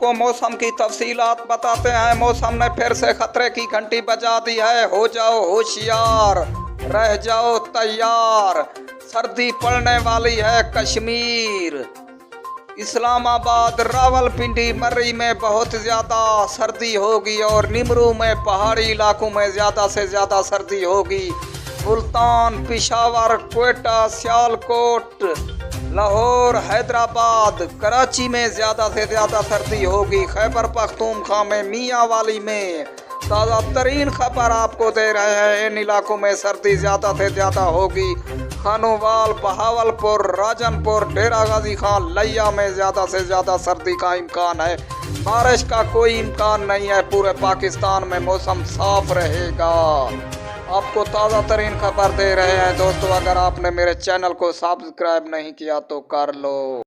आपको मौसम की तफसीलात बताते हैं। मौसम ने फिर से खतरे की घंटी बजा दी है। हो जाओ होशियार, रह जाओ तैयार, सर्दी पड़ने वाली है कश्मीर। इस्लामाबाद, रावलपिंडी, मर्री में बहुत ज़्यादा सर्दी होगी और निमरू में पहाड़ी इलाकों में ज़्यादा से ज़्यादा सर्दी होगी। मुल्तान, पेशावर, क्वेटा, सियालकोट, लाहौर, हैदराबाद, कराची में ज़्यादा से ज़्यादा सर्दी होगी। खैबर पख्तूनख्वा में, मियांवाली में ताज़ा तरीन खबर आपको दे रहे हैं। इन इलाकों में सर्दी ज़्यादा से ज़्यादा होगी। खानोवाल, बहावलपुर, राजनपुर, डेरा गाजी खान, लिया में ज़्यादा से ज़्यादा सर्दी का इम्कान है। बारिश का कोई इम्कान नहीं है। पूरे पाकिस्तान में मौसम साफ रहेगा। आपको ताज़ा तरीन खबर दे रहे हैं दोस्तों। अगर आपने मेरे चैनल को सब्सक्राइब नहीं किया तो कर लो।